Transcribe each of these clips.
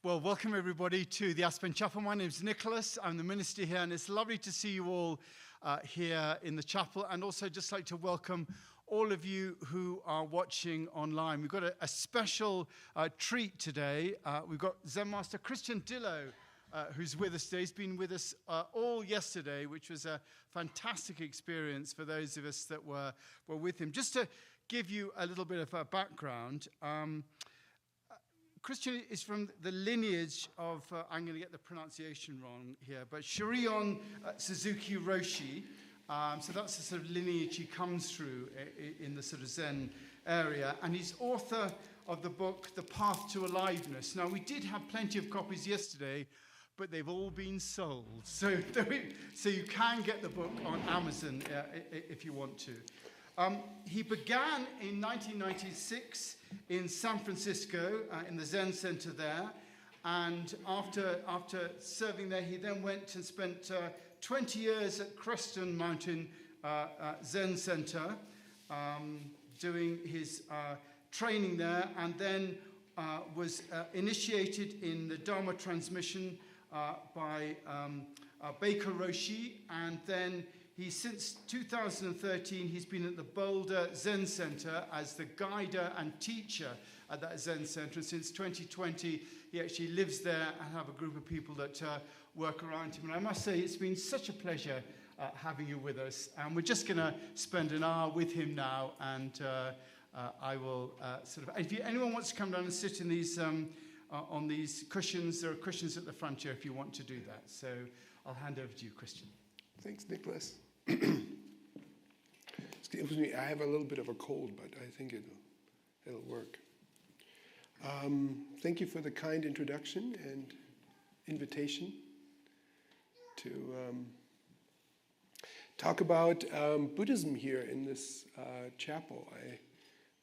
Well, welcome everybody to the Aspen Chapel. My name is Nicholas. I'm the minister here, and it's lovely to see you all here in the chapel, and also just like to welcome all of you who are watching online. We've got a special treat today. We've got Zen Master Christian Dillo, who's with us today. He's been with us all yesterday, which was a fantastic experience for those of us that were with him. Just to give you a little bit of a background, Christian is from the lineage of, I'm going to get the pronunciation wrong here, but Shiryon Suzuki Roshi. So that's the sort of lineage he comes through in the sort of Zen area. And he's author of the book, The Path to Aliveness. Now, we did have plenty of copies yesterday, but they've all been sold. So you can get the book on Amazon if you want to. He began in 1996 in San Francisco, in the Zen Center there, and after serving there, he then went and spent 20 years at Creston Mountain Zen Center, doing his training there, and then was initiated in the Dharma transmission by Baker Roshi, and then since 2013, he's been at the Boulder Zen Center as the guider and teacher at that Zen Center. And since 2020, he actually lives there and have a group of people that work around him. And I must say, it's been such a pleasure having you with us. And we're just going to spend an hour with him now. And I will if anyone wants to come down and sit in these on these cushions, there are cushions at the front here if you want to do that. So I'll hand over to you, Christian. Thanks, Nicholas. Excuse me, I have a little bit of a cold, but I think it'll work. Thank you for the kind introduction and invitation to talk about Buddhism here in this chapel.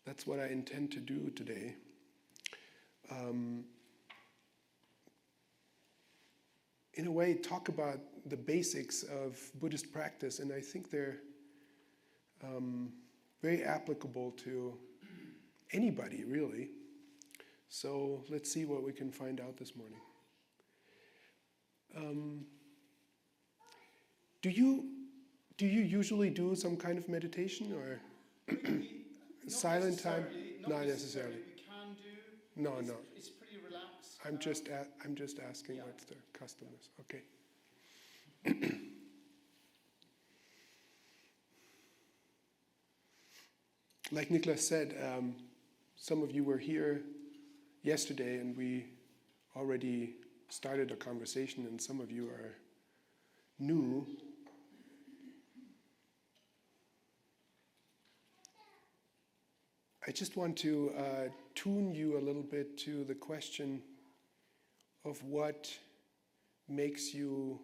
That's what I intend to do today. In a way, talk about the basics of Buddhist practice, and I think they're very applicable to anybody, really. So let's see what we can find out this morning. Do you usually do some kind of meditation or silent time? Not necessarily. We can do. No. It's pretty relaxed. I'm just asking what the custom is. Okay. Like Nicholas said, some of you were here yesterday and we already started a conversation, and some of you are new. I just want to tune you a little bit to the question of what makes you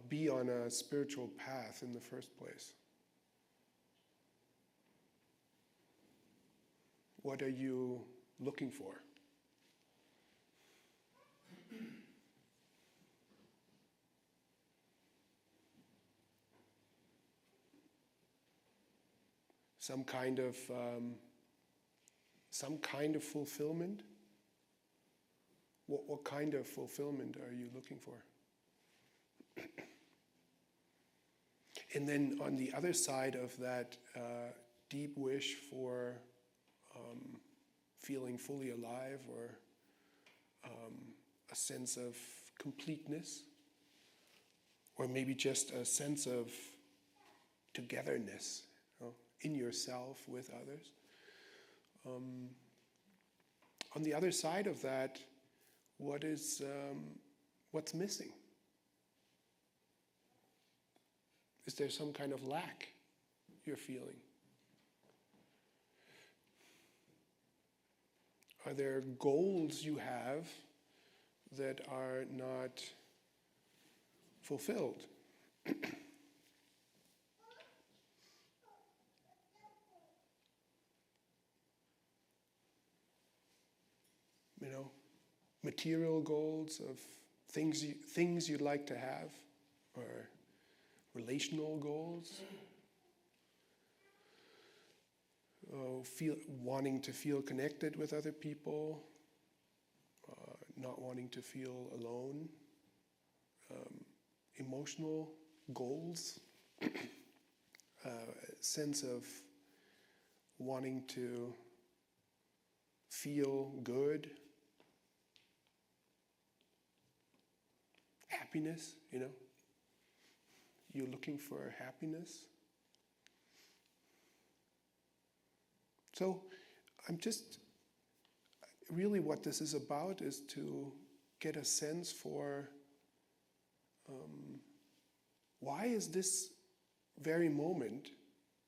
be on a spiritual path in the first place. What are you looking for? Some kind of fulfillment? What kind of fulfillment are you looking for? And then on the other side of that deep wish for feeling fully alive, or a sense of completeness, or maybe just a sense of togetherness, in yourself with others. On the other side of that, what's missing? Is there some kind of lack you're feeling? Are there goals you have that are not fulfilled? Material goals of things you'd like to have, or relational goals, wanting to feel connected with other people, not wanting to feel alone, emotional goals, sense of wanting to feel good, happiness, you're looking for happiness. So really what this is about is to get a sense for why is this very moment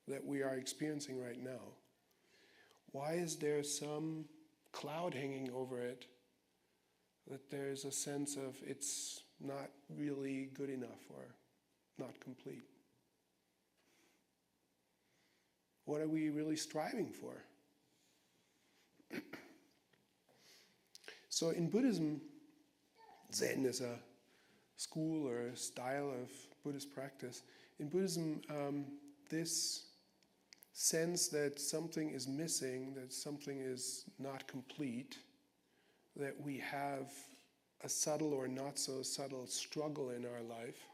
that we are experiencing right now, why is there some cloud hanging over it, that there's a sense of it's not really good enough or not complete? What are we really striving for? So in Buddhism, Zen is a school or a style of Buddhist practice. In Buddhism, this sense that something is missing, that something is not complete, that we have a subtle or not so subtle struggle in our life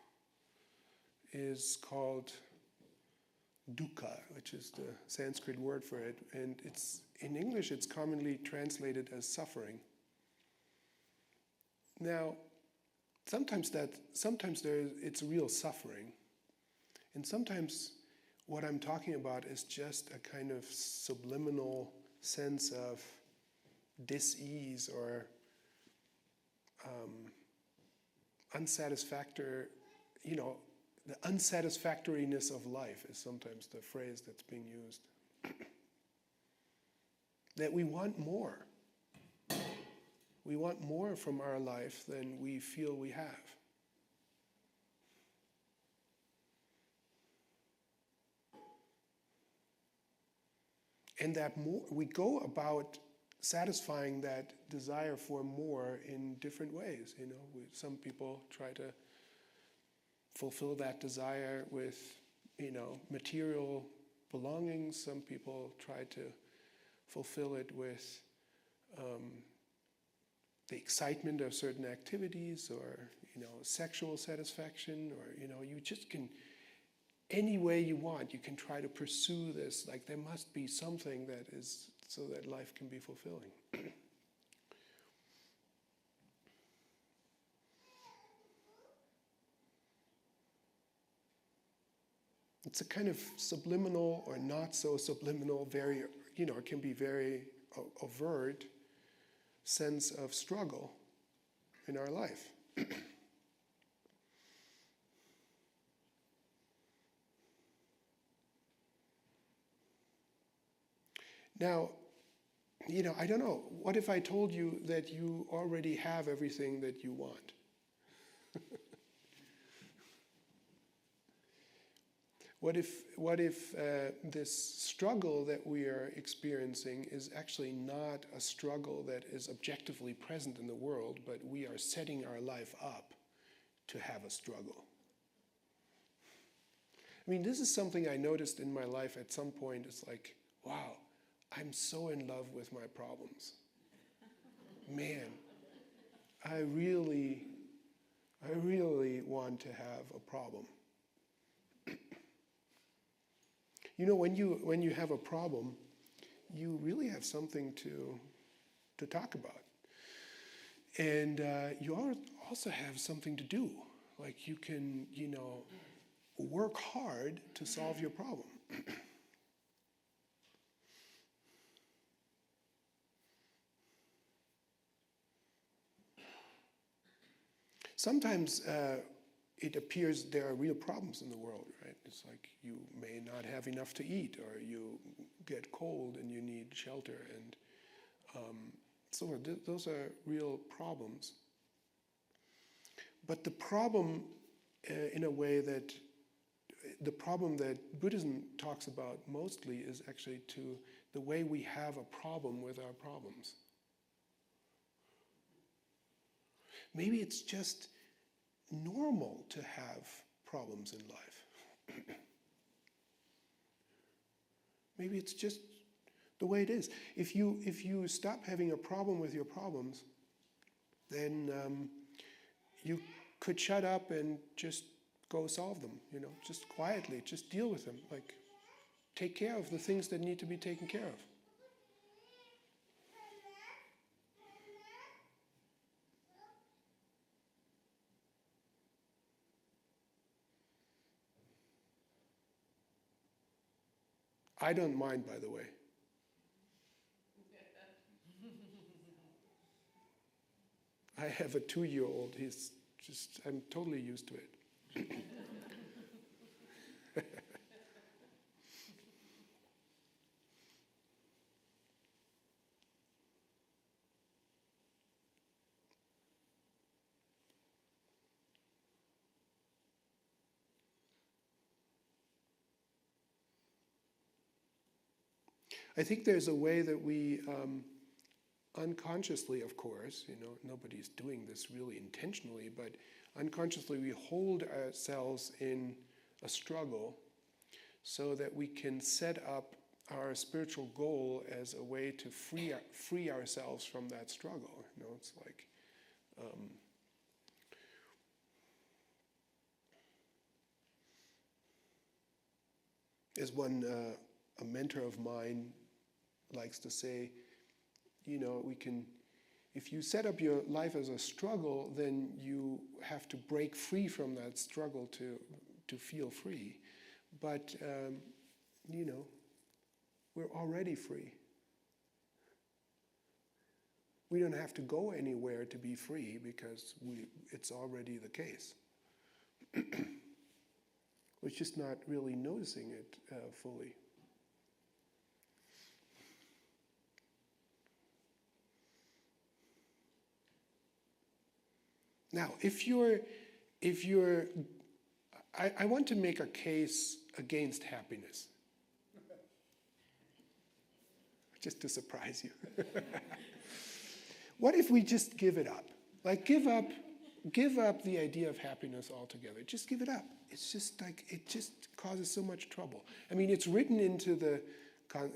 is called dukkha, which is the Sanskrit word for it. And in English it's commonly translated as suffering. Now, sometimes it's real suffering, and sometimes what I'm talking about is just a kind of subliminal sense of dis-ease or unsatisfactory, the unsatisfactoriness of life is sometimes the phrase that's being used. That we want more. We want more from our life than we feel we have. And that more, we go about satisfying that desire for more in different ways. Some people try to fulfill that desire with, material belongings. Some people try to fulfill it with the excitement of certain activities, or sexual satisfaction, or you just can, any way you want, you can try to pursue this. Like there must be something that is so that life can be fulfilling. It's a kind of subliminal or not so subliminal, very, it can be very overt sense of struggle in our life. Now, I don't know, what if I told you that you already have everything that you want? What if this struggle that we are experiencing is actually not a struggle that is objectively present in the world, but we are setting our life up to have a struggle? I mean, this is something I noticed in my life at some point. It's like, wow, I'm so in love with my problems. Man, I really want to have a problem. When you have a problem, you really have something to talk about. And you also have something to do. Like you can, work hard to solve your problem. Sometimes it appears there are real problems in the world, right? It's like you may not have enough to eat, or you get cold and you need shelter, and so those are real problems. But the problem, in a way that the problem that Buddhism talks about mostly is actually to the way we have a problem with our problems. Maybe it's just normal to have problems in life. Maybe it's just the way it is. If you stop having a problem with your problems, then you could shut up and just go solve them, just quietly, just deal with them, like take care of the things that need to be taken care of. I don't mind, by the way. I have a 2-year-old. I'm totally used to it. I think there's a way that we unconsciously, of course, nobody's doing this really intentionally, but unconsciously we hold ourselves in a struggle so that we can set up our spiritual goal as a way to free ourselves from that struggle. It's like as one a mentor of mine likes to say, if you set up your life as a struggle, then you have to break free from that struggle to feel free. But, we're already free. We don't have to go anywhere to be free because it's already the case. We're just not really noticing it fully. Now, I want to make a case against happiness. Just to surprise you. What if we just give it up? Like give up the idea of happiness altogether. Just give it up. It's just like, it just causes so much trouble. I mean, it's written into the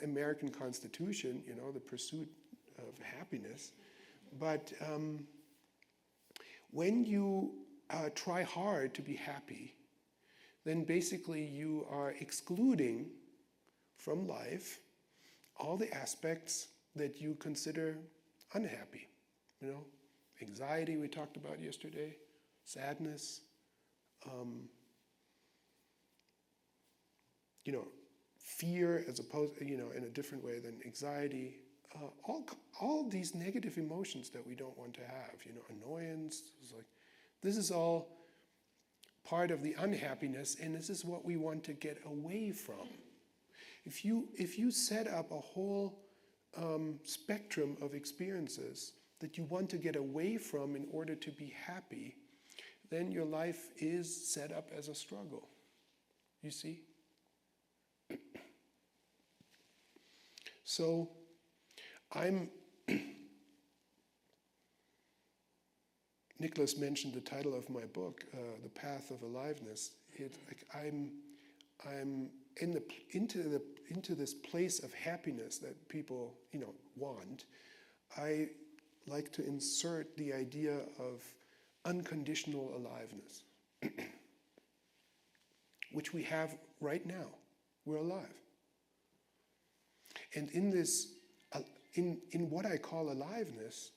American Constitution, the pursuit of happiness. But when you try hard to be happy, then basically you are excluding from life all the aspects that you consider unhappy. Anxiety we talked about yesterday, sadness, fear as opposed, in a different way than anxiety. All these negative emotions that we don't want to have, annoyance, this is all part of the unhappiness, and this is what we want to get away from. If you set up a whole spectrum of experiences that you want to get away from in order to be happy, then your life is set up as a struggle. You see? So Nicholas mentioned the title of my book, The Path of Aliveness. I'm into this place of happiness that people, want. I like to insert the idea of unconditional aliveness, which we have right now. We're alive. And in this, in what I call aliveness,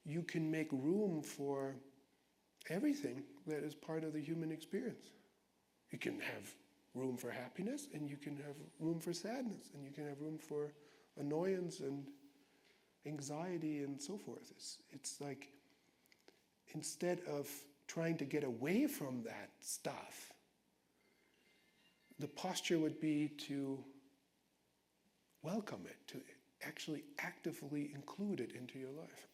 you can make room for everything that is part of the human experience. You can have room for happiness, and you can have room for sadness, and you can have room for annoyance and anxiety and so forth. It's like, instead of trying to get away from that stuff, the posture would be to welcome it, to actually actively include it into your life.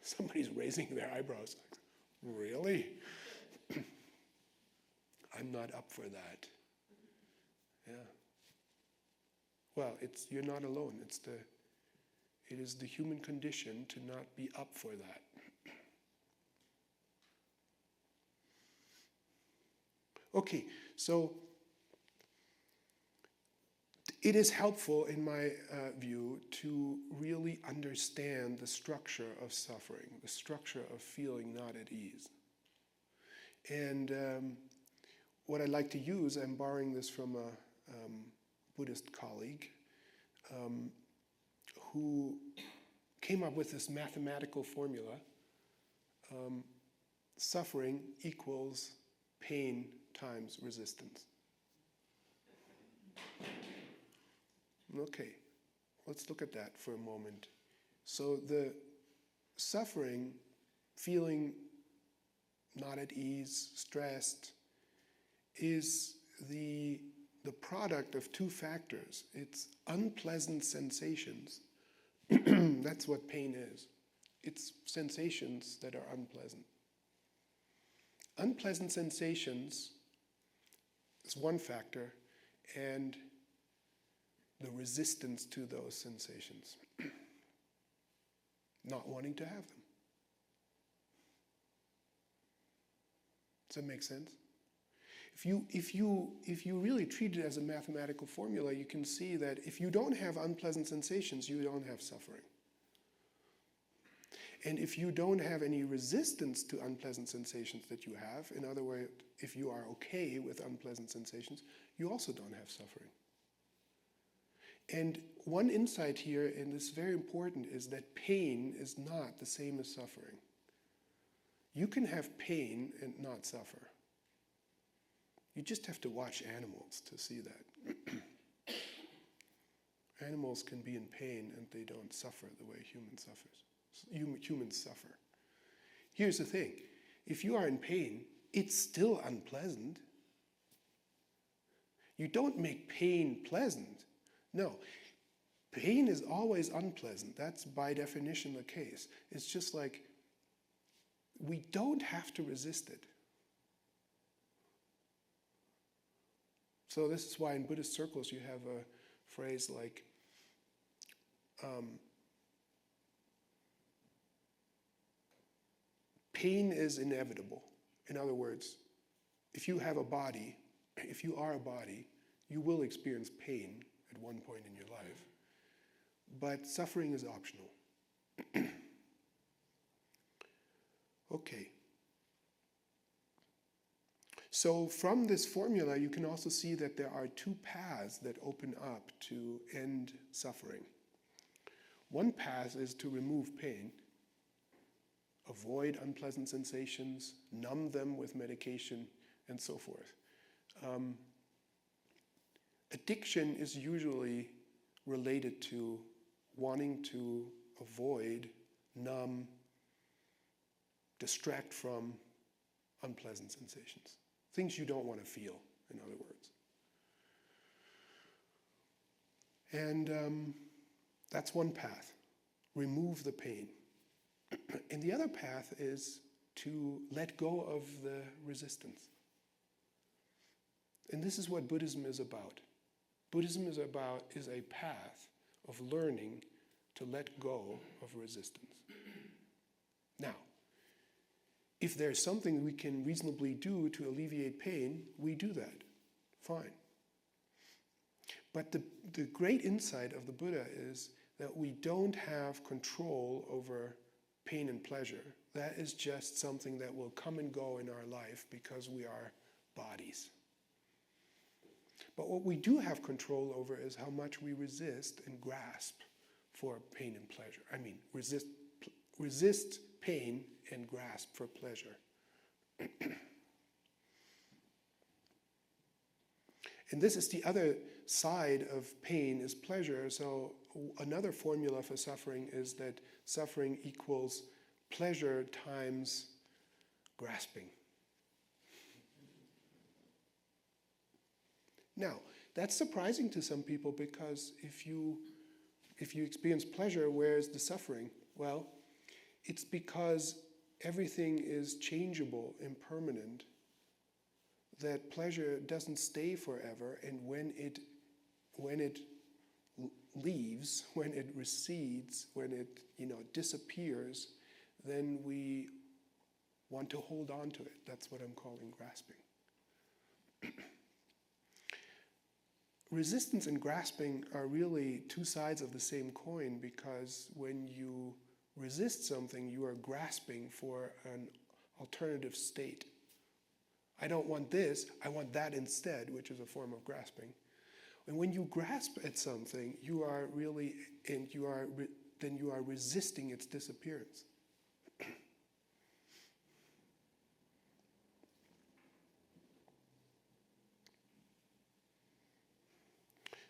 Somebody's raising their eyebrows. Really? I'm not up for that. Yeah. Well, you're not alone. It is the human condition to not be up for that. Okay, so it is helpful, in my view, to really understand the structure of suffering, the structure of feeling not at ease. And what I like to use, I'm borrowing this from a Buddhist colleague who came up with this mathematical formula. Suffering equals pain times resistance. Okay, let's look at that for a moment. So the suffering, feeling not at ease, stressed, is the product of two factors. It's unpleasant sensations. That's what pain is. It's sensations that are unpleasant. Unpleasant sensations is one factor, and the resistance to those sensations. Not wanting to have them. Does that make sense? If you really treat it as a mathematical formula, you can see that if you don't have unpleasant sensations, you don't have suffering. And if you don't have any resistance to unpleasant sensations that you have, in other words, if you are okay with unpleasant sensations, you also don't have suffering. And one insight here, and this is very important, is that pain is not the same as suffering. You can have pain and not suffer. You just have to watch animals to see that. Animals can be in pain and they don't suffer the way humans suffer. Here's the thing. If you are in pain, it's still unpleasant. You don't make pain pleasant. No. Pain is always unpleasant. That's by definition the case. It's just like we don't have to resist it. So this is why in Buddhist circles you have a phrase like, pain is inevitable. In other words, if you have a body, if you are a body, you will experience pain at one point in your life. But suffering is optional. Okay. So from this formula, you can also see that there are two paths that open up to end suffering. One path is to remove pain, avoid unpleasant sensations, numb them with medication, and so forth. Addiction is usually related to wanting to avoid, numb, distract from unpleasant sensations. Things you don't want to feel, in other words. And that's one path. Remove the pain. And the other path is to let go of the resistance. And this is what Buddhism is about. Buddhism is a path of learning to let go of resistance. Now, if there's something we can reasonably do to alleviate pain, we do that. Fine. But the great insight of the Buddha is that we don't have control over pain and pleasure. That is just something that will come and go in our life because we are bodies. But what we do have control over is how much we resist and grasp for pain and pleasure. I mean, resist pain and grasp for pleasure. And this is the other side of pain is pleasure. So another formula for suffering is that suffering equals pleasure times grasping. Now, that's surprising to some people because if you experience pleasure, where is the suffering? Well, it's because everything is changeable, impermanent, that pleasure doesn't stay forever, and when it leaves, when it recedes, when it disappears, then we want to hold on to it. That's what I'm calling grasping. resistance and grasping are really two sides of the same coin, because when you resist something, you are grasping for an alternative state. I don't want this, I want that instead, which is a form of grasping. And when you grasp at something, you are really, and then you are resisting its disappearance.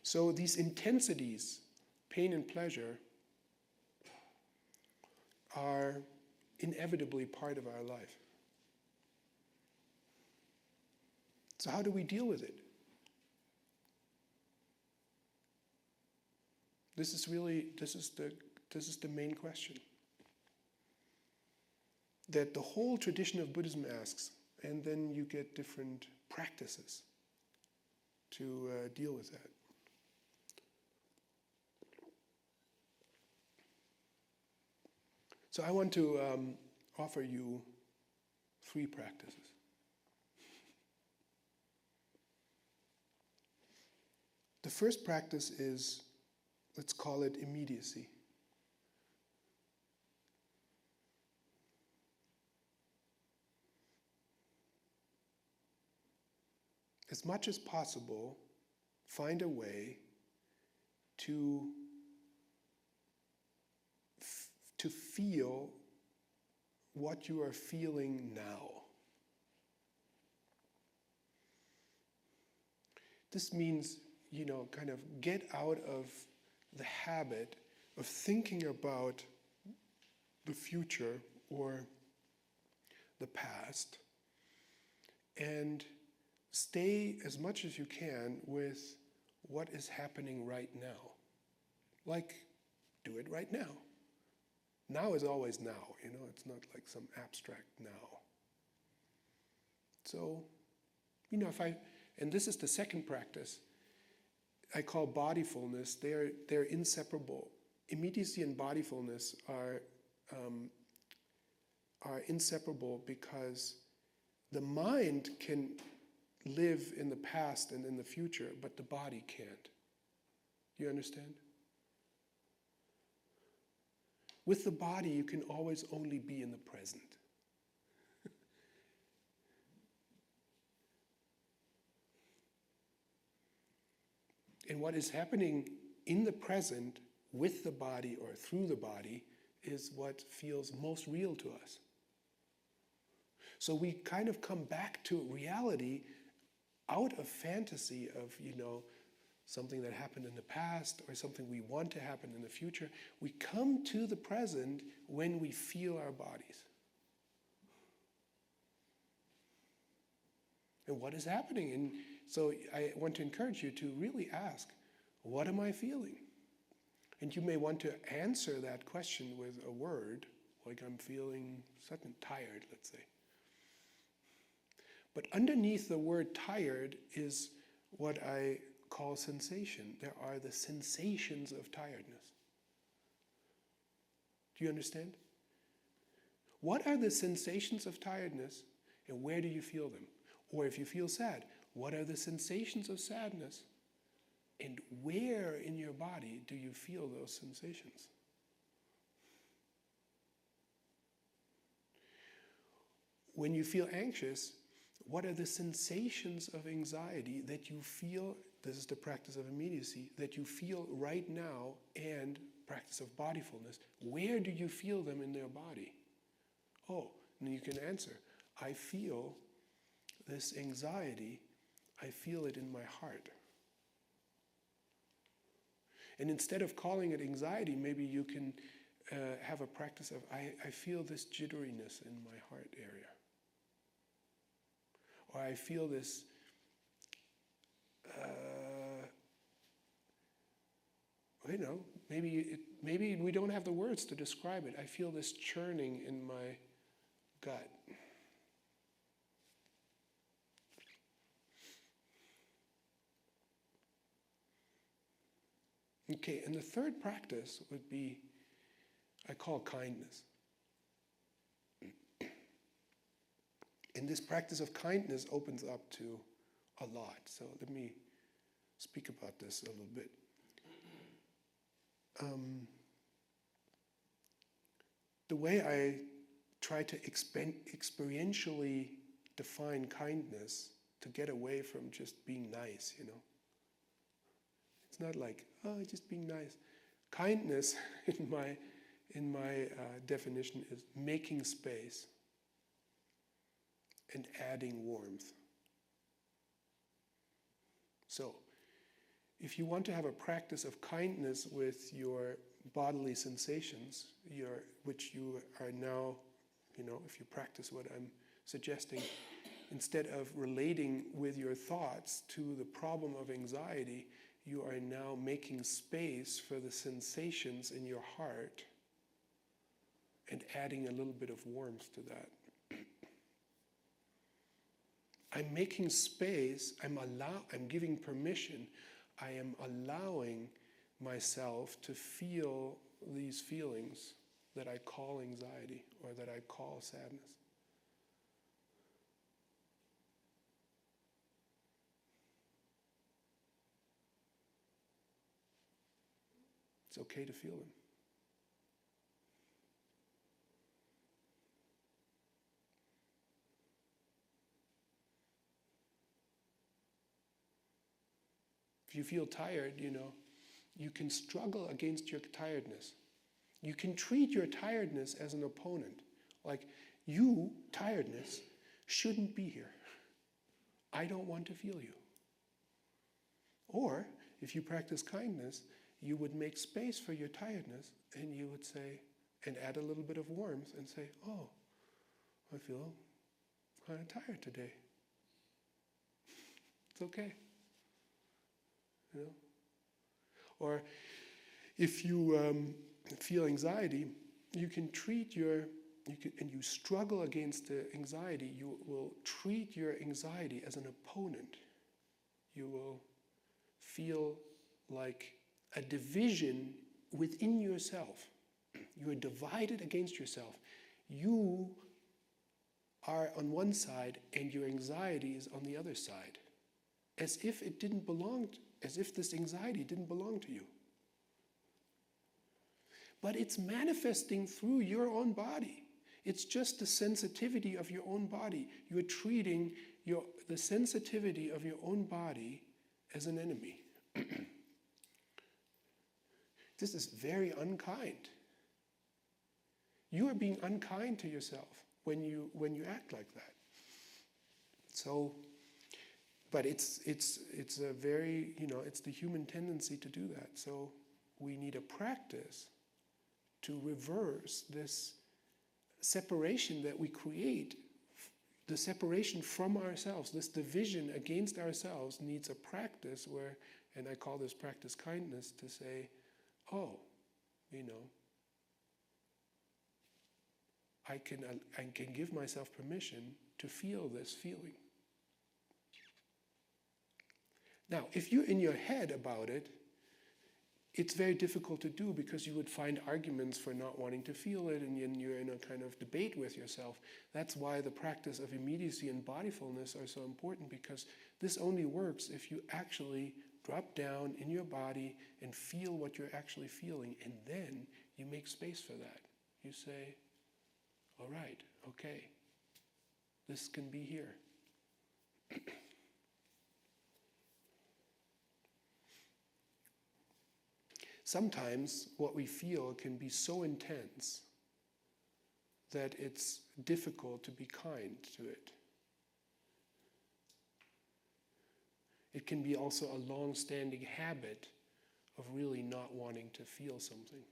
So these intensities, pain and pleasure, are inevitably part of our life. So how do we deal with it? This is the main question that the whole tradition of Buddhism asks, and then you get different practices to deal with that. So I want to offer you 3 practices. The first practice is, let's call it immediacy. As much as possible, find a way to feel what you are feeling now. This means, kind of get out of the habit of thinking about the future or the past, and stay as much as you can with what is happening right now. Like, do it right now. Now is always now, it's not like some abstract now. So, and this is the second practice, I call bodyfulness. They're inseparable. Immediacy and bodyfulness are inseparable, because the mind can live in the past and in the future, but the body can't. Do you understand? With the body, you can always only be in the present. And what is happening in the present with the body or through the body is what feels most real to us. So we kind of come back to reality out of fantasy of, something that happened in the past or something we want to happen in the future. We come to the present when we feel our bodies. And what is happening? And so I want to encourage you to really ask, what am I feeling? And you may want to answer that question with a word, like I'm feeling something tired, let's say. But underneath the word tired is what I call sensation. There are the sensations of tiredness. Do you understand? What are the sensations of tiredness, and where do you feel them? Or if you feel sad, what are the sensations of sadness, and where in your body do you feel those sensations? When you feel anxious, what are the sensations of anxiety that you feel? This is the practice of immediacy, that you feel right now, and practice of bodyfulness. Where do you feel them in their body? Oh, and you can answer, I feel this anxiety, I feel it in my heart. And instead of calling it anxiety, maybe you can have a practice of, I feel this jitteriness in my heart area. Or I feel this, maybe we don't have the words to describe it. I feel this churning in my gut. Okay, and the third practice would be, I call kindness. And this practice of kindness opens up to a lot. So let me speak about this a little bit. The way I try to experientially define kindness to get away from just being nice, It's not like, just being nice. Kindness, in my definition, is making space and adding warmth. So, if you want to have a practice of kindness with your bodily sensations, which you are now, if you practice what I'm suggesting, instead of relating with your thoughts to the problem of anxiety, you are now making space for the sensations in your heart and adding a little bit of warmth to that. I'm making space, I'm giving permission, I am allowing myself to feel these feelings that I call anxiety or that I call sadness. It's okay to feel them. If you feel tired, you can struggle against your tiredness. You can treat your tiredness as an opponent. Like, you, tiredness, shouldn't be here. I don't want to feel you. Or, if you practice kindness, you would make space for your tiredness, and you would say, and add a little bit of warmth, and say, oh, I feel kind of tired today. It's okay. Or if you feel anxiety, you can treat and you struggle against the anxiety, you will treat your anxiety as an opponent. You will feel like a division within yourself. You are divided against yourself. You are on one side and your anxiety is on the other side. As if this anxiety didn't belong to you. But it's manifesting through your own body. It's just the sensitivity of your own body. You are treating the sensitivity of your own body as an enemy. This is very unkind. You are being unkind to yourself when you act like that. So, but it's a very, it's the human tendency to do that. So we need a practice to reverse this separation that we create. The separation from ourselves, this division against ourselves, needs a practice where, and I call this practice kindness, to say, oh, I can give myself permission to feel this feeling. Now, if you're in your head about it, it's very difficult to do because you would find arguments for not wanting to feel it, and you're in a kind of debate with yourself. That's why the practice of immediacy and bodyfulness are so important, because this only works if you actually drop down in your body and feel what you're actually feeling, and then you make space for that. You say, all right, okay, this can be here. Sometimes what we feel can be so intense that it's difficult to be kind to it. It can be also a long-standing habit of really not wanting to feel something.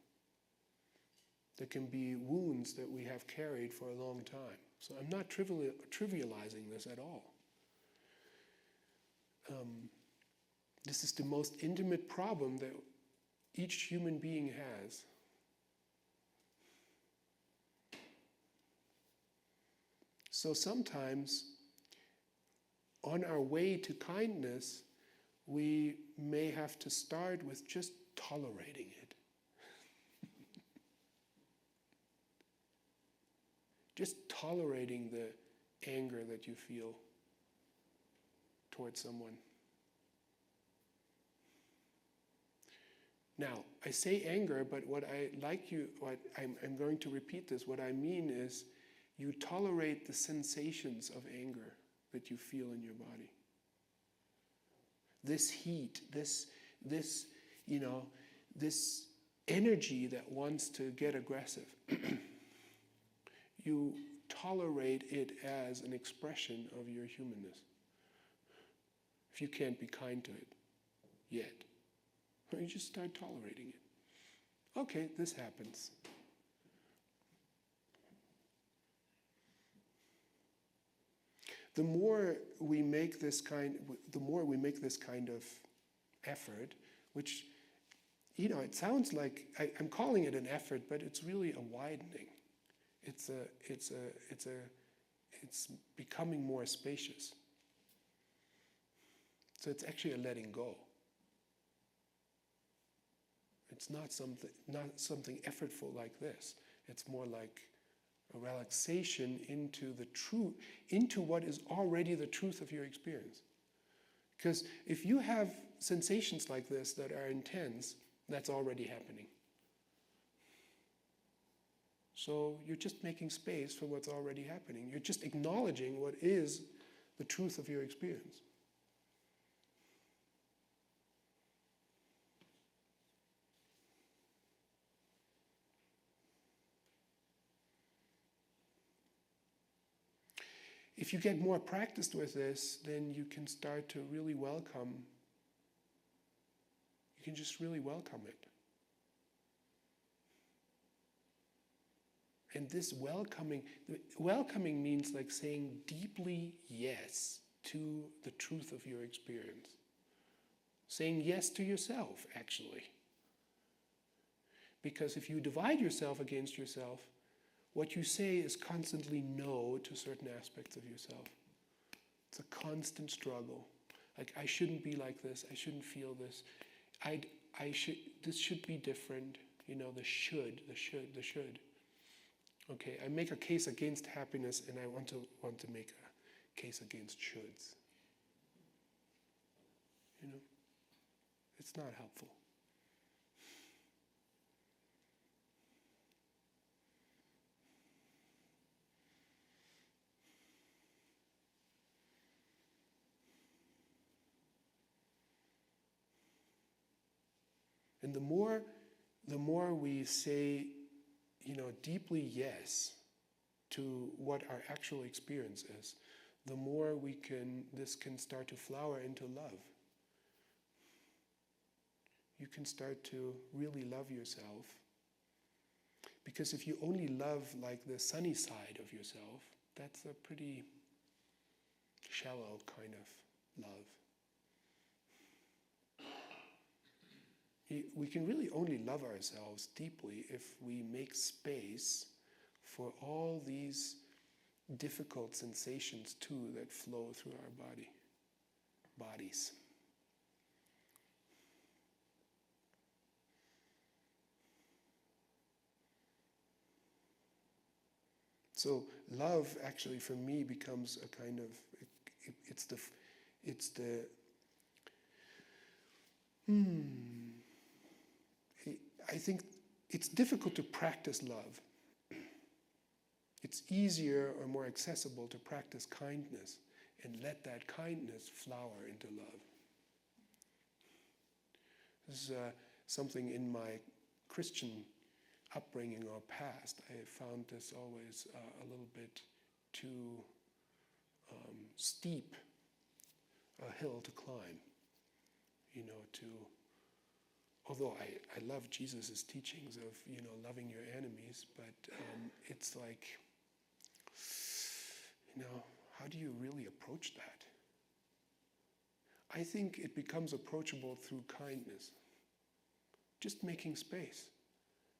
There can be wounds that we have carried for a long time. So I'm not trivializing this at all. This is the most intimate problem that each human being has. So sometimes, on our way to kindness, we may have to start with just tolerating it. Just tolerating the anger that you feel towards someone. Now, I say anger, but what I'm going to repeat this, what I mean is you tolerate the sensations of anger that you feel in your body. This heat, this energy that wants to get aggressive. You tolerate it as an expression of your humanness. If you can't be kind to it yet, you just start tolerating it. Okay, this happens. The more we make this kind of effort, which, it sounds like I'm calling it an effort, but it's really a widening. It's becoming more spacious. So it's actually a letting go. It's not something effortful like this. It's more like a relaxation into what is already the truth of your experience. Because if you have sensations like this that are intense, that's already happening. So you're just making space for what's already happening. You're just acknowledging what is the truth of your experience. If you get more practiced with this, then you can start to really just really welcome it. And this welcoming means like saying deeply yes to the truth of your experience. Saying yes to yourself, actually. Because if you divide yourself against yourself, what you say is constantly no to certain aspects of yourself. It's a constant struggle. Like, I shouldn't be like this. I shouldn't feel this. This should be different. The should. Okay, I make a case against happiness, and I want to make a case against shoulds. It's not helpful. And the more we say, deeply yes to what our actual experience is, the more this can start to flower into love. You can start to really love yourself. Because if you only love like the sunny side of yourself, that's a pretty shallow kind of love. We can really only love ourselves deeply if we make space for all these difficult sensations too that flow through our bodies. So love actually for me becomes a kind of, I think it's difficult to practice love. It's easier or more accessible to practice kindness and let that kindness flower into love. This is something in my Christian upbringing or past. I found this always a little bit too steep a hill to climb, although I love Jesus' teachings of, loving your enemies, but it's like, how do you really approach that? I think it becomes approachable through kindness. Just making space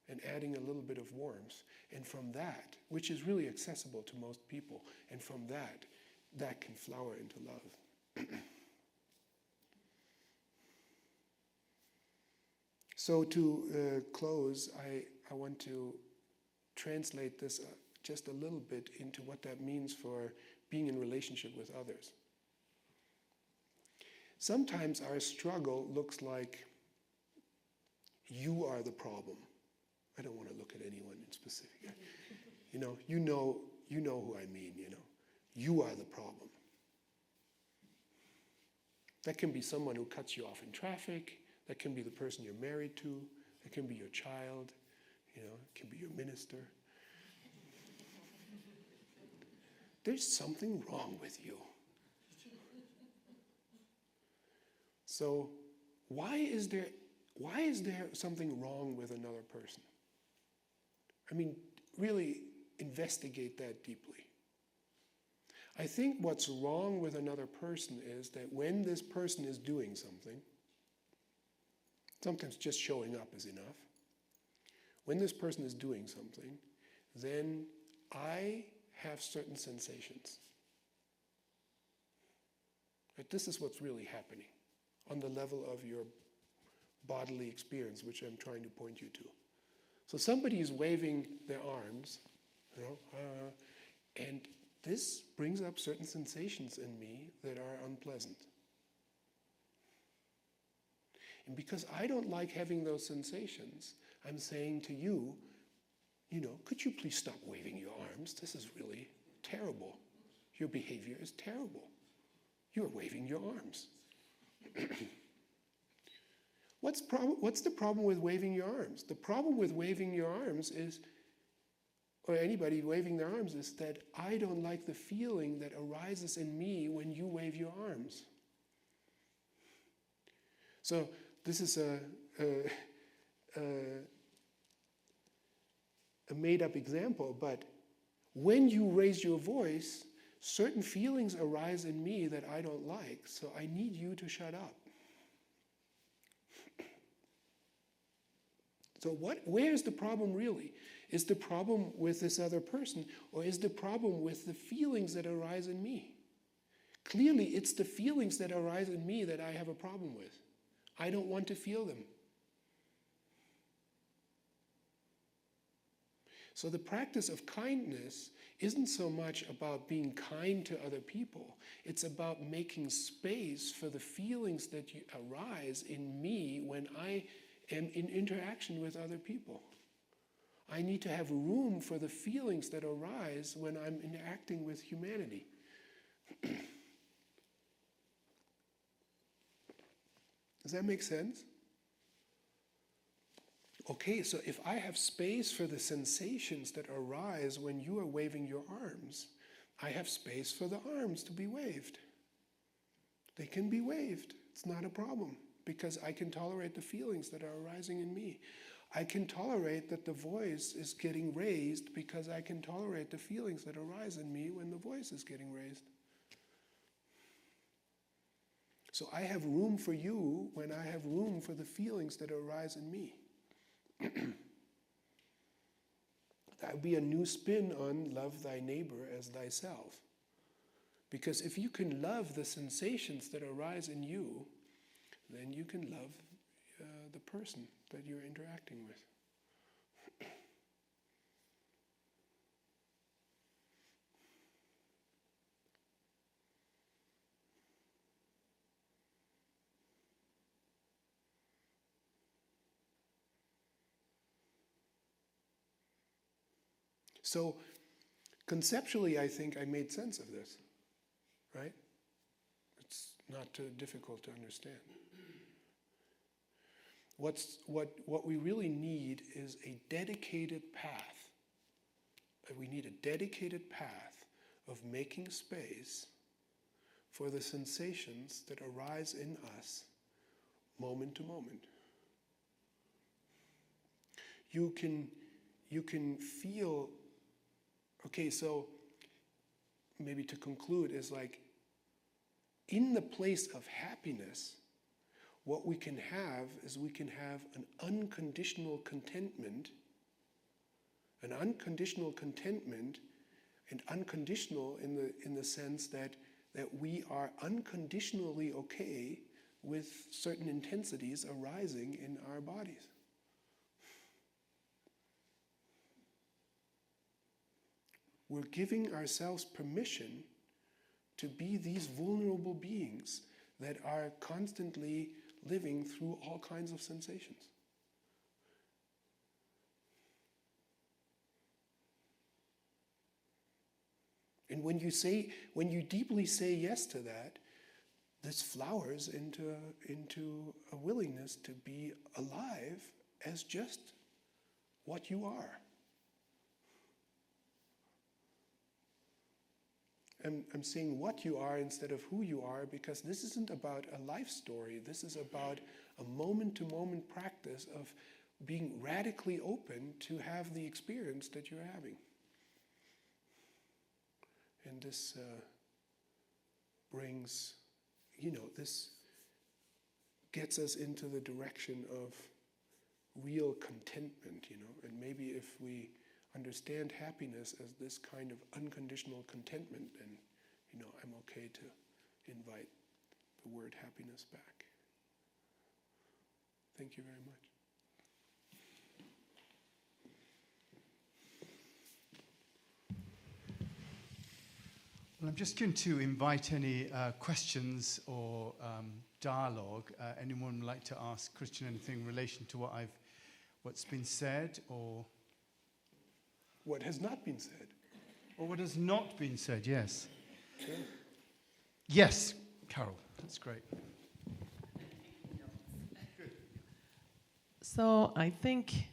and adding a little bit of warmth. And from that, which is really accessible to most people, and from that can flower into love. So to close, I want to translate this just a little bit into what that means for being in relationship with others. Sometimes our struggle looks like, you are the problem. I don't want to look at anyone in specific. You know who I mean, You are the problem. That can be someone who cuts you off in traffic. That can be the person you're married to. That can be your child. It can be your minister. There's something wrong with you. So why is there something wrong with another person? I mean, really investigate that deeply. I think what's wrong with another person is that when this person is doing something, sometimes just showing up is enough. When this person is doing something, then I have certain sensations. Right? This is what's really happening on the level of your bodily experience, which I'm trying to point you to. So somebody is waving their arms, and this brings up certain sensations in me that are unpleasant. And because I don't like having those sensations, I'm saying to you, could you please stop waving your arms? This is really terrible. Your behavior is terrible. You're waving your arms. What's the problem with waving your arms? The problem with waving your arms is, or anybody waving their arms, is that I don't like the feeling that arises in me when you wave your arms. So this is a made-up example, but when you raise your voice, certain feelings arise in me that I don't like, so I need you to shut up. So where's the problem really? Is the problem with this other person, or is the problem with the feelings that arise in me? Clearly, it's the feelings that arise in me that I have a problem with. I don't want to feel them. So the practice of kindness isn't so much about being kind to other people. It's about making space for the feelings that arise in me when I am in interaction with other people. I need to have room for the feelings that arise when I'm interacting with humanity. Does that make sense? Okay, so if I have space for the sensations that arise when you are waving your arms, I have space for the arms to be waved. They can be waved. It's not a problem, because I can tolerate the feelings that are arising in me. I can tolerate that the voice is getting raised because I can tolerate the feelings that arise in me when the voice is getting raised. So I have room for you when I have room for the feelings that arise in me. That would be a new spin on love thy neighbor as thyself. Because if you can love the sensations that arise in you, then you can love the person that you're interacting with. So conceptually, I think I made sense of this, right? It's not too difficult to understand. What we really need is a dedicated path. We need a dedicated path of making space for the sensations that arise in us moment to moment. You can feel, okay, so maybe to conclude is like, in the place of happiness, what we can have is we can have an unconditional contentment, and unconditional in the sense that we are unconditionally okay with certain intensities arising in our bodies. We're giving ourselves permission to be these vulnerable beings that are constantly living through all kinds of sensations. And when you deeply say yes to that, this flowers into a willingness to be alive as just what you are. I'm saying what you are instead of who you are, because this isn't about a life story. This is about a moment-to-moment practice of being radically open to have the experience that you're having. And this brings, this gets us into the direction of real contentment, and maybe if we understand happiness as this kind of unconditional contentment, then, I'm okay to invite the word happiness back. Thank you very much. Well, I'm just going to invite any questions or dialogue. Anyone would like to ask Christian anything in relation to what's been said, or what has not been said? Or what has not been said, yes. Sure. Yes, Carol, that's great. Good. So I think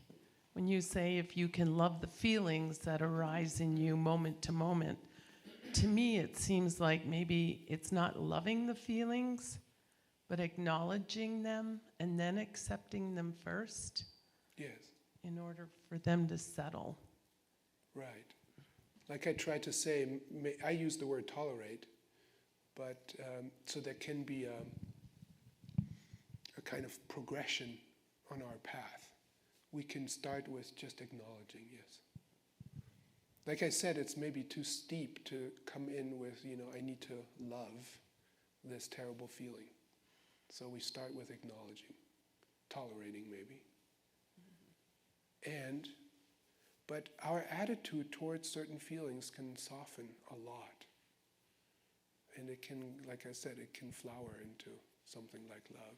when you say if you can love the feelings that arise in you moment to moment, to me it seems like maybe it's not loving the feelings, but acknowledging them and then accepting them first. Yes. In order for them to settle. Right. Like I tried to say, I use the word tolerate, but so there can be a kind of progression on our path. We can start with just acknowledging, yes. Like I said, it's maybe too steep to come in with, I need to love this terrible feeling. So we start with acknowledging, tolerating maybe. But our attitude towards certain feelings can soften a lot. And it can, like I said, it can flower into something like love.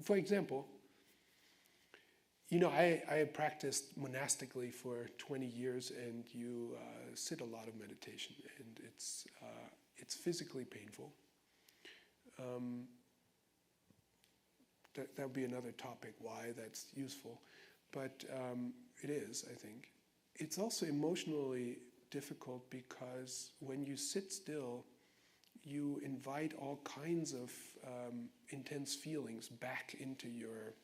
For example, I practiced monastically for 20 years, and you sit a lot of meditation, and it's physically painful. That would be another topic, why that's useful. But it is, I think. It's also emotionally difficult because when you sit still, you invite all kinds of intense feelings back into your,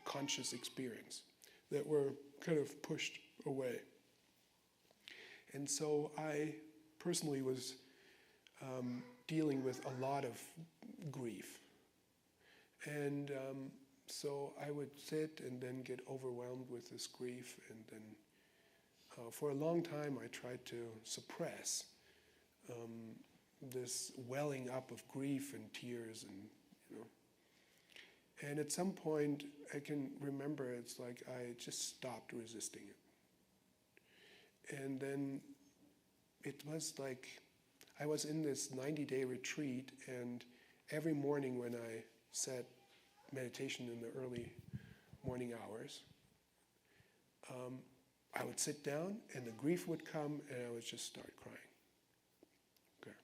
conscious experience that were kind of pushed away. And so I personally was dealing with a lot of grief. And so I would sit and then get overwhelmed with this grief, and then for a long time I tried to suppress this welling up of grief and tears, and and at some point I can remember it's like I just stopped resisting it. And then it was like I was in this 90-day retreat, and every morning when I sat meditation in the early morning hours, I would sit down and the grief would come and I would just start crying. Okay.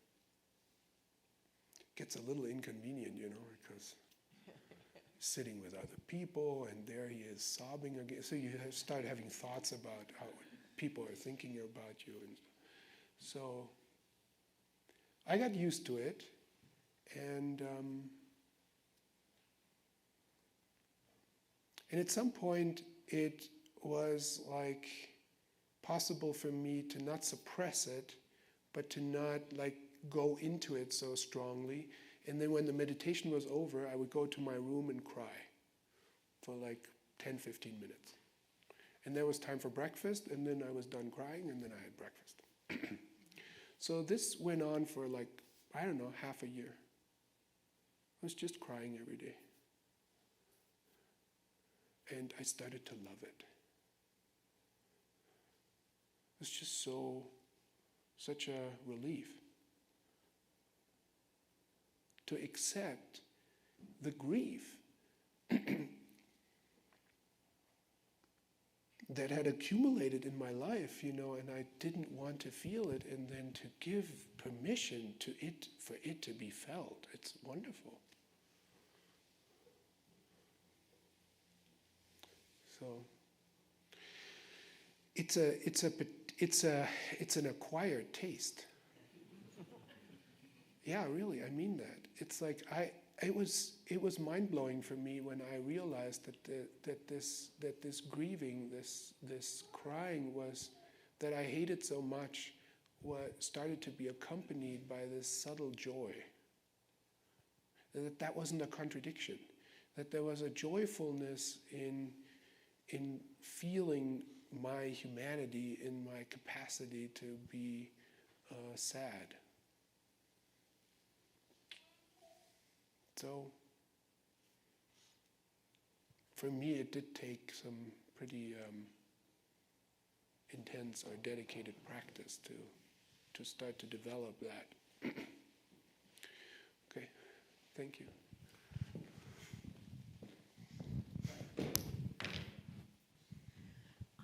Gets a little inconvenient, because sitting with other people and there he is sobbing again. So you start having thoughts about how people are thinking about you. And so I got used to it, and at some point, it was like possible for me to not suppress it, but to not go into it so strongly. And then when the meditation was over, I would go to my room and cry for 10, 15 minutes. And there was time for breakfast, and then I was done crying, and then I had breakfast. So this went on for half a year. I was just crying every day. And I started to love it. It was just such a relief to accept the grief that had accumulated in my life, you know, and I didn't want to feel it, and then to give permission to it, for it to be felt. It's wonderful. So it's an acquired taste. Yeah, really, I mean that. It's like it was mind-blowing for me when I realized that this grieving, this crying that I hated so much, started to be accompanied by this subtle joy. That wasn't a contradiction. That there was a joyfulness in feeling my humanity, in my capacity to be sad. So, for me, it did take some pretty intense or dedicated practice to start to develop that. Okay, thank you.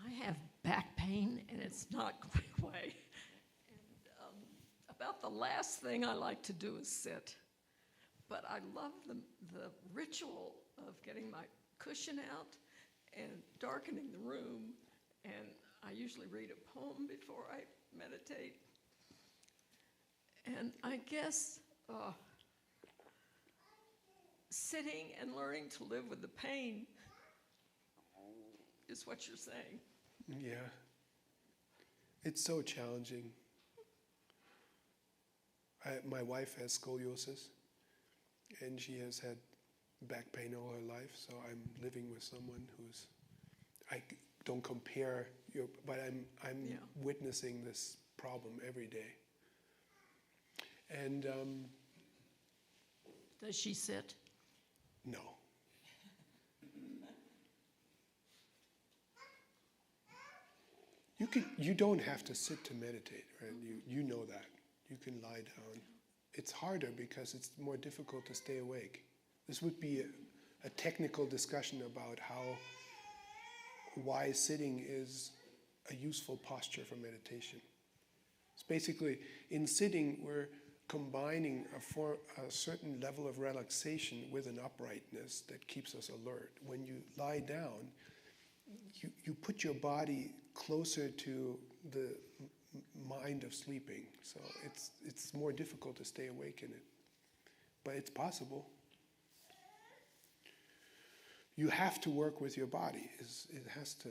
I have back pain, and it's not going away. And about the last thing I like to do is sit. But I love the ritual of getting my cushion out and darkening the room. And I usually read a poem before I meditate. And I guess sitting and learning to live with the pain is what you're saying. Yeah. It's so challenging. My wife has scoliosis, and she has had back pain all her life, so I'm living with someone who's, I don't compare, but I'm Yeah. witnessing this problem every day. And Does she sit? no. You don't have to sit to meditate, right? You know that. You can lie down. It's harder because it's more difficult to stay awake. This would be a technical discussion about why sitting is a useful posture for meditation. It's basically, in sitting, we're combining a certain level of relaxation with an uprightness that keeps us alert. When you lie down, you put your body closer to the mind of sleeping, so it's more difficult to stay awake in it. But it's possible. You have to work with your body. It has to,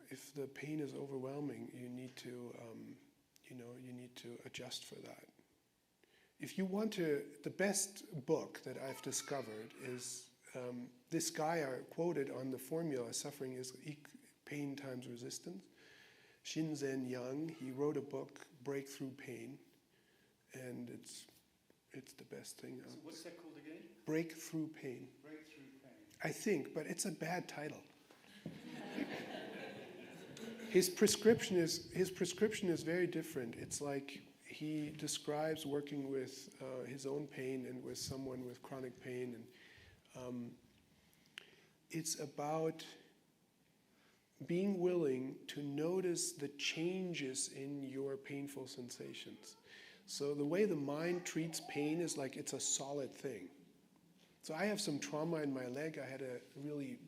if the pain is overwhelming, you need to adjust for that. If you want to, the best book that I've discovered is this guy I quoted on the formula, Suffering is Pain times Resistance. Shinzen Yang, he wrote a book, Breakthrough Pain, and it's the best thing. So what's that called again? Breakthrough Pain. Breakthrough pain. I think, but it's a bad title. His prescription is very different. It's like he describes working with his own pain and with someone with chronic pain, and it's about being willing to notice the changes in your painful sensations. So the way the mind treats pain is like it's a solid thing. So I have some trauma in my leg. I had a really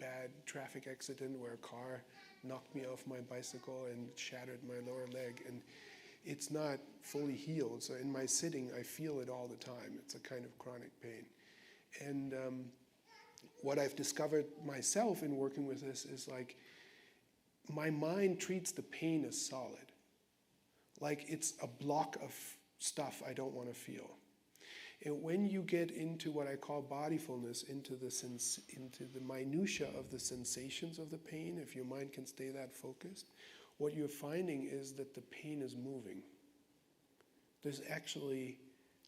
bad traffic accident where a car knocked me off my bicycle and shattered my lower leg, and it's not fully healed. So in my sitting, I feel it all the time. It's a kind of chronic pain. And what I've discovered myself in working with this is like my mind treats the pain as solid. Like it's a block of stuff I don't want to feel. And when you get into what I call bodyfulness, into the minutia of the sensations of the pain, if your mind can stay that focused, what you're finding is that the pain is moving. There's actually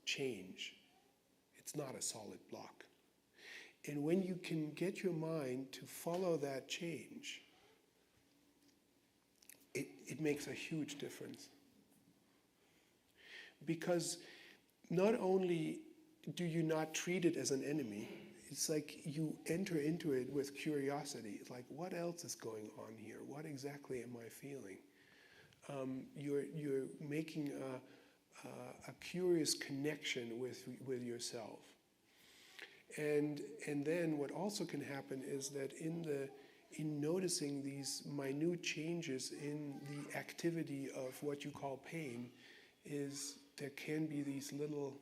change. It's not a solid block. And when you can get your mind to follow that change, it makes a huge difference. Because not only do you not treat it as an enemy, it's like you enter into it with curiosity. It's like, what else is going on here? What exactly am I feeling? You're making a curious connection with yourself. And then what also can happen is that in noticing these minute changes in the activity of what you call pain, is there can be these little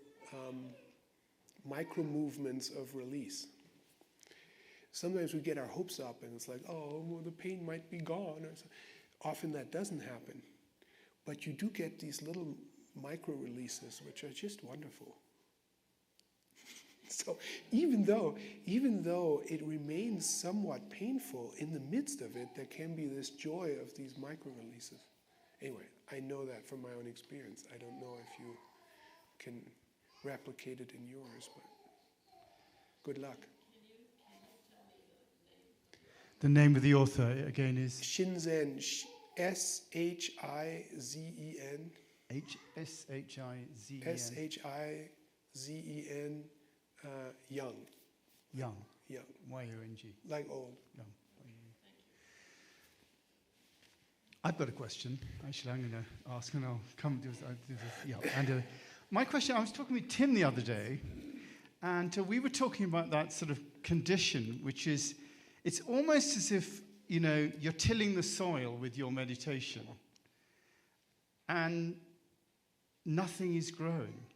micro movements of release. Sometimes we get our hopes up and it's like, oh, well, the pain might be gone. Often that doesn't happen. But you do get these little micro releases, which are just wonderful. So even though it remains somewhat painful, in the midst of it, there can be this joy of these micro releases. Anyway, I know that from my own experience. I don't know if you can replicate it in yours, but good luck. The name of the author, again, is? Shinzen, S-H-I-Z-E-N. S-H-I-Z-E-N. S-H-I-Z-E-N, Young. Young. Young. Y-O-N-G. Like old. Young. I've got a question. Actually, I'm going to ask, and I'll come do this. Yeah. And my question, I was talking with Tim the other day, and we were talking about that sort of condition, which is, it's almost as if, you're tilling the soil with your meditation, and nothing is growing.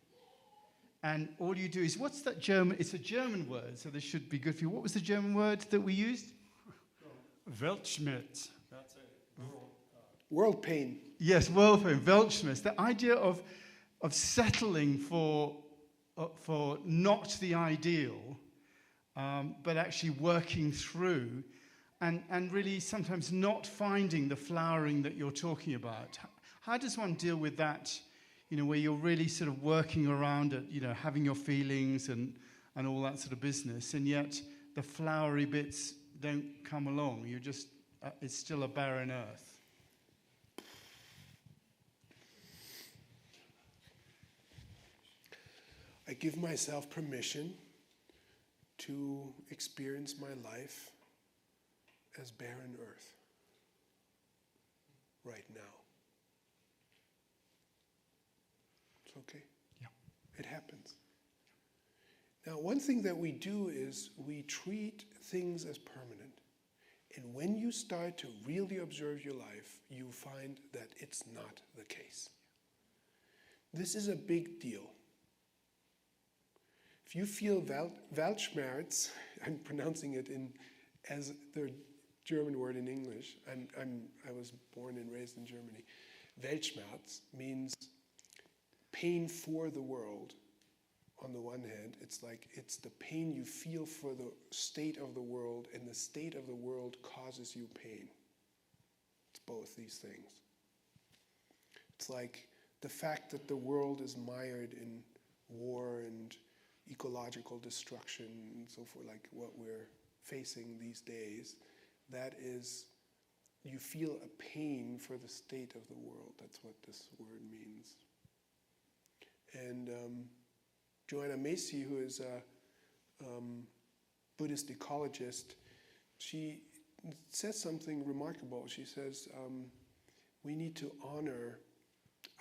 And all you do is, what's that German? It's a German word, so this should be good for you. What was the German word that we used? Weltschmerz. That's it. World pain. Yes, world pain, Weltschmerz. The idea of settling for not the ideal, but actually working through, and really sometimes not finding the flowering that you're talking about. How does one deal with that? Where you're really sort of working around it, having your feelings and all that sort of business, and yet the flowery bits don't come along. You're just, it's still a barren earth. I give myself permission to experience my life as barren earth right now. It's okay. Yeah. It happens. Now, one thing that we do is we treat things as permanent. And when you start to really observe your life, you find that it's not the case. This is a big deal. If you feel Weltschmerz, I'm pronouncing it as the German word in English. I was born and raised in Germany. Weltschmerz means pain for the world. On the one hand, it's like it's the pain you feel for the state of the world, and the state of the world causes you pain. It's both these things. It's like the fact that the world is mired in war and ecological destruction and so forth, like what we're facing these days, that is, you feel a pain for the state of the world. That's what this word means. And Joanna Macy, who is a Buddhist ecologist, she says something remarkable. She says, we need to honor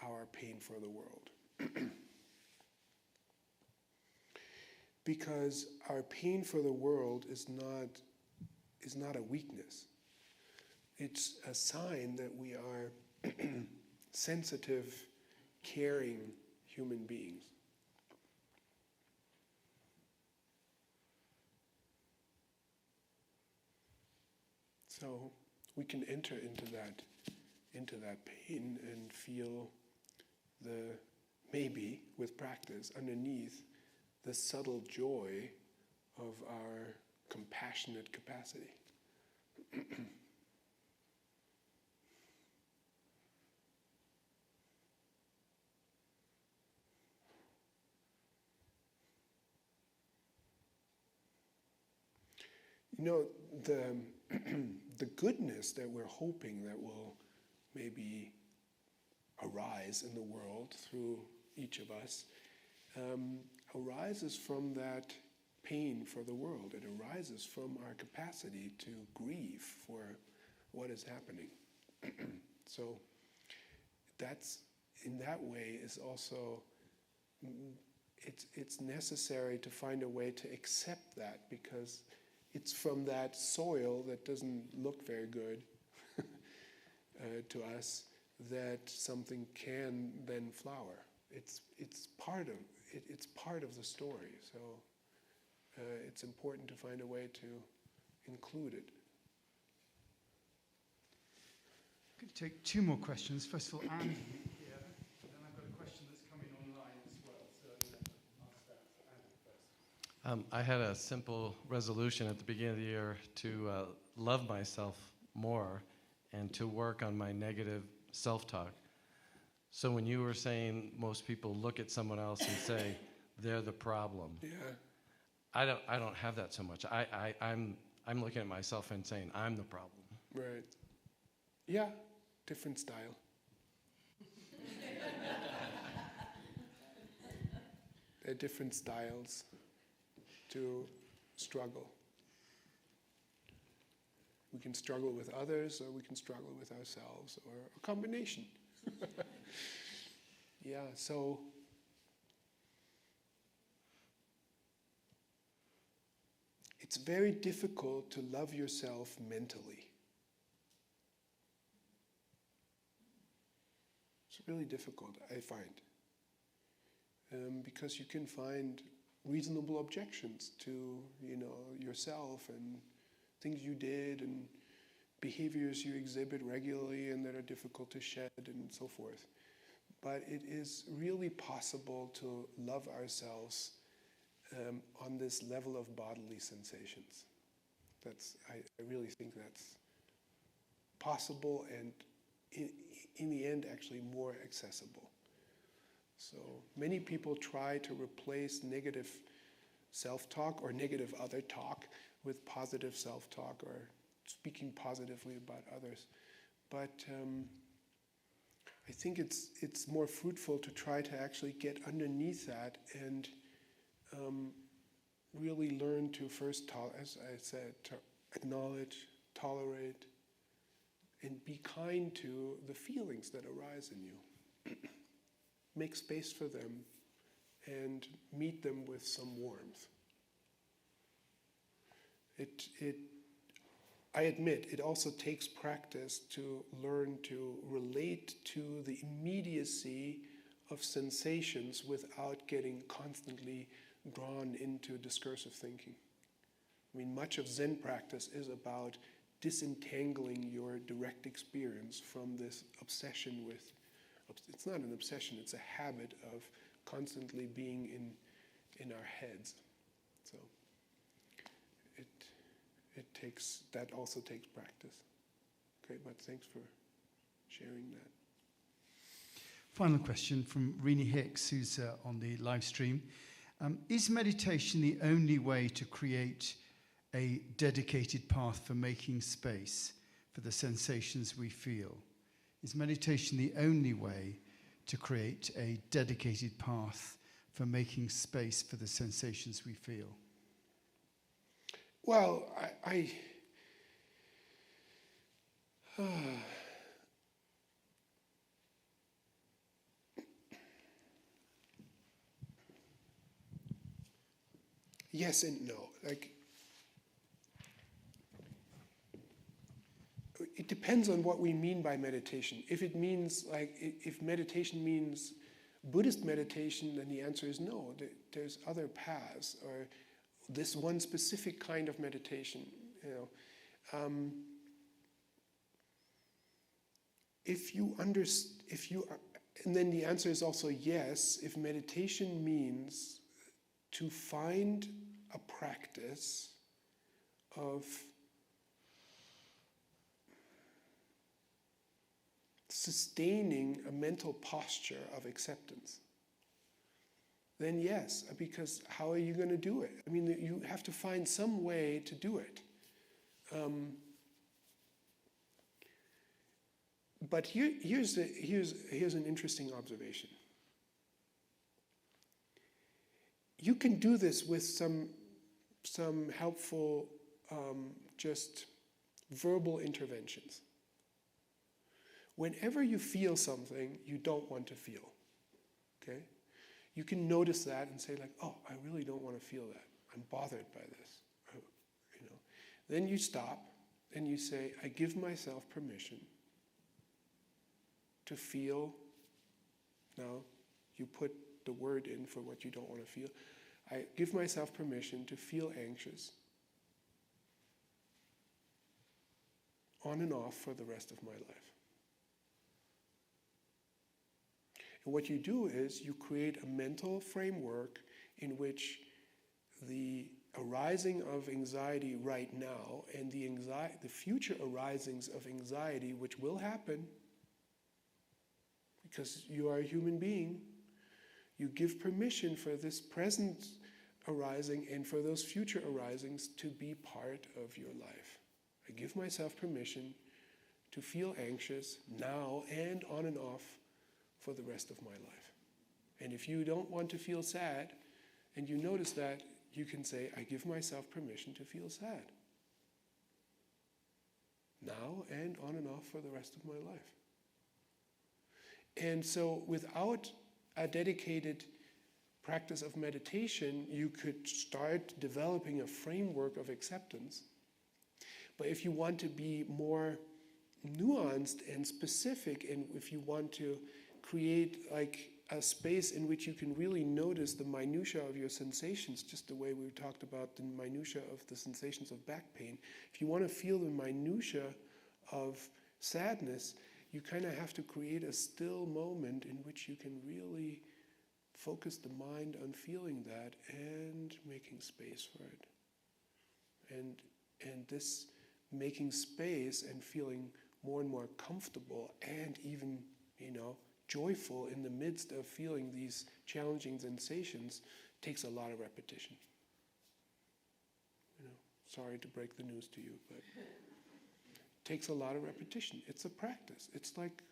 our pain for the world. Because our pain for the world is not a weakness. It's a sign that we are sensitive, caring human beings. So we can enter into that pain and feel maybe with practice, underneath the subtle joy of our compassionate capacity. The goodness that we're hoping that will maybe arise in the world through each of us arises from that pain for the world. It arises from our capacity to grieve for what is happening. So that's, in that way, is also, it's necessary to find a way to accept that, because it's from that soil that doesn't look very good to us that something can then flower. It's part of the story. So it's important to find a way to include it. I'm going to take two more questions. First of all, Anne here, and then I've got a question that's coming online as well. So I'll start with Anne first. I had a simple resolution at the beginning of the year to love myself more and to work on my negative self-talk. So when you were saying most people look at someone else and say they're the problem, Yeah. I don't have that so much. I'm looking at myself and saying I'm the problem. Right. Yeah. Different style. There are different styles to struggle. We can struggle with others, or we can struggle with ourselves, or a combination. Yeah, so it's very difficult to love yourself mentally. It's really difficult, I find. Because you can find reasonable objections to, yourself and things you did and behaviors you exhibit regularly and that are difficult to shed and so forth. But it is really possible to love ourselves on this level of bodily sensations. I really think that's possible and in the end actually more accessible. So many people try to replace negative self-talk or negative other talk with positive self-talk or speaking positively about others. But I think it's more fruitful to try to actually get underneath that and really learn to first, as I said, to acknowledge, tolerate, and be kind to the feelings that arise in you. Make space for them and meet them with some warmth. I admit, it also takes practice to learn to relate to the immediacy of sensations without getting constantly drawn into discursive thinking. I mean, much of Zen practice is about disentangling your direct experience from this obsession with, it's not an obsession, it's a habit of constantly being in our heads. So that also takes practice. Okay, but thanks for sharing that. Final question from Rini Hicks, who's on the live stream. Is meditation the only way to create a dedicated path for making space for the sensations we feel? Is meditation the only way to create a dedicated path for making space for the sensations we feel? Well, yes and no. It depends on what we mean by meditation. If it means, if meditation means Buddhist meditation, then the answer is no. There's other paths, or this one specific kind of meditation. And then the answer is also yes, if meditation means to find a practice of sustaining a mental posture of acceptance, then yes, because how are you going to do it? I mean, you have to find some way to do it. But here's an interesting observation. You can do this with some some helpful just verbal interventions. Whenever you feel something you don't want to feel, okay? You can notice that and say like, oh, I really don't want to feel that. I'm bothered by this. You know. Then you stop and you say, I give myself permission to feel. Now, you put the word in for what you don't want to feel. I give myself permission to feel anxious on and off for the rest of my life. And what you do is you create a mental framework in which the arising of anxiety right now and the future arisings of anxiety, which will happen because you are a human being, you give permission for this present arising and for those future arisings to be part of your life. I give myself permission to feel anxious now and on and off for the rest of my life. And if you don't want to feel sad, and you notice that, you can say, I give myself permission to feel sad. Now and on and off for the rest of my life. And so without a dedicated practice of meditation, you could start developing a framework of acceptance. But if you want to be more nuanced and specific, and if you want to create like a space in which you can really notice the minutiae of your sensations, just the way we talked about the minutiae of the sensations of back pain. If you want to feel the minutiae of sadness, you kind of have to create a still moment in which you can really focus the mind on feeling that and making space for it. And this making space and feeling more and more comfortable and even, joyful in the midst of feeling these challenging sensations takes a lot of repetition. Sorry to break the news to you, but it takes a lot of repetition. It's a practice. It's like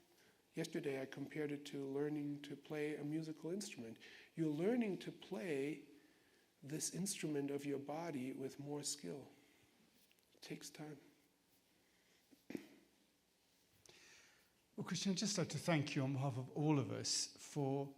yesterday I compared it to learning to play a musical instrument. You're learning to play this instrument of your body with more skill. It takes time. Well, Christian, I'd just like to thank you on behalf of all of us for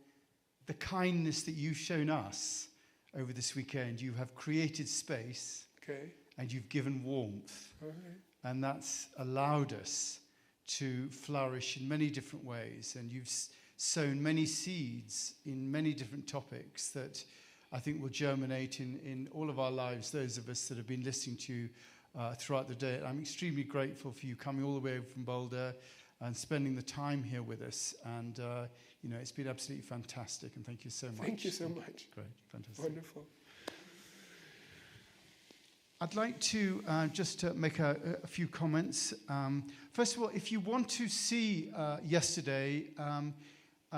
the kindness that you've shown us over this weekend. You have created space, Okay. and you've given warmth. All right. And that's allowed us to flourish in many different ways. And you've sown many seeds in many different topics that I think will germinate in all of our lives, those of us that have been listening to you throughout the day. I'm extremely grateful for you coming all the way over from Boulder and spending the time here with us. And, it's been absolutely fantastic. And thank you so much. Thank you so much. Great, fantastic. Wonderful. I'd like to just make a few comments. First of all, if you want to see yesterday,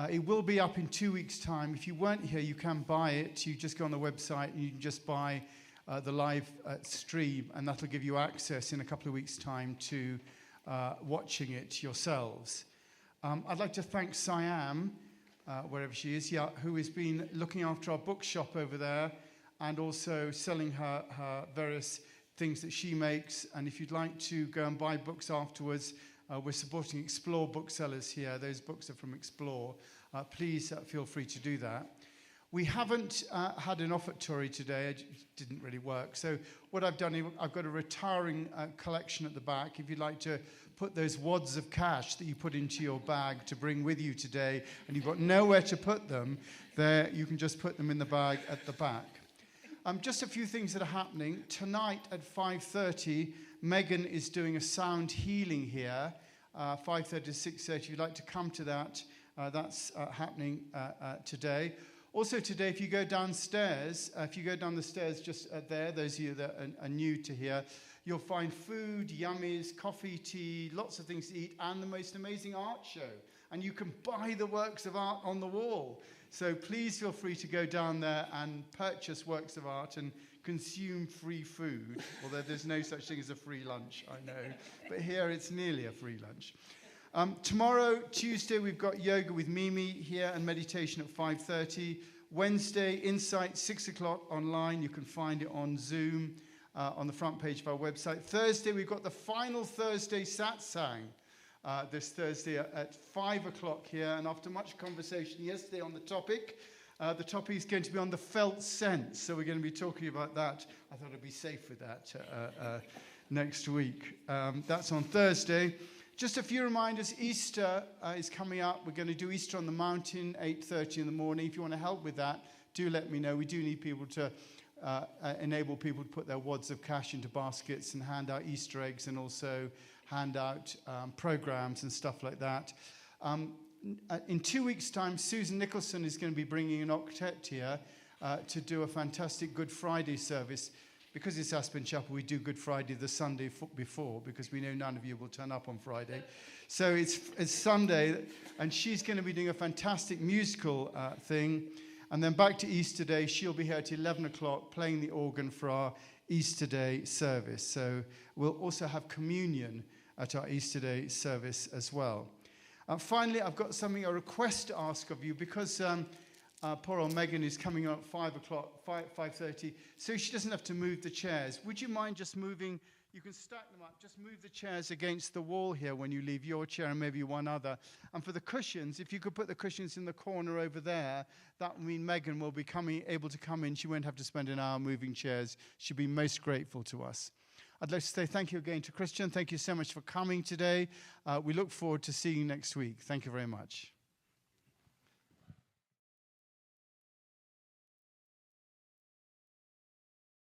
it will be up in 2 weeks' time. If you weren't here, you can buy it. You just go on the website and you can just buy the live stream, and that'll give you access in a couple of weeks' time to watching it yourselves. I'd like to thank Siam, wherever she is, who has been looking after our bookshop over there and also selling her various things that she makes. And if you'd like to go and buy books afterwards, we're supporting Explore booksellers here. Those books are from Explore. Please feel free to do that. We haven't had an offertory today. It didn't really work. So what I've done, I've got a retiring collection at the back. If you'd like to put those wads of cash that you put into your bag to bring with you today, and you've got nowhere to put them, there you can just put them in the bag at the back. Just a few things that are happening. Tonight at 5:30, Megan is doing a sound healing here, 5:30 to 6:30. If you'd like to come to that, that's happening today. Also today, if you go downstairs, down the stairs just there, those of you that are new to here, you'll find food, yummies, coffee, tea, lots of things to eat, and the most amazing art show. And you can buy the works of art on the wall. So please feel free to go down there and purchase works of art and consume free food, although there's no such thing as a free lunch, I know. But here it's nearly a free lunch. Tomorrow, Tuesday, we've got yoga with Mimi here and meditation at 5:30. Wednesday, Insight, 6 o'clock online. You can find it on Zoom, on the front page of our website. Thursday, we've got the final Thursday satsang this Thursday at 5 o'clock here. And after much conversation yesterday on the topic is going to be on the felt sense. So we're going to be talking about that. I thought I'd be safe with that next week. That's on Thursday. Just a few reminders. Easter is coming up. We're going to do Easter on the Mountain, 8:30 in the morning. If you want to help with that, do let me know. We do need people to enable people to put their wads of cash into baskets and hand out Easter eggs, and also hand out programs and stuff like that. In 2 weeks' time, Susan Nicholson is going to be bringing an octet here to do a fantastic Good Friday service. Because it's Aspen Chapel, we do Good Friday the Sunday before, because we know none of you will turn up on Friday. So it's Sunday, and she's going to be doing a fantastic musical thing. And then back to Easter Day, she'll be here at 11 o'clock playing the organ for our Easter Day service. So we'll also have communion at our Easter Day service as well. Finally, I've got a request to ask of you, because poor old Megan is coming on at 5 o'clock, 5:30, so she doesn't have to move the chairs. Would you mind just moving? You can stack them up. Just move the chairs against the wall here when you leave your chair and maybe one other. And for the cushions, if you could put the cushions in the corner over there, that would mean Megan will be able to come in. She won't have to spend an hour moving chairs. She'll be most grateful to us. I'd like to say thank you again to Christian. Thank you so much for coming today. We look forward to seeing you next week. Thank you very much.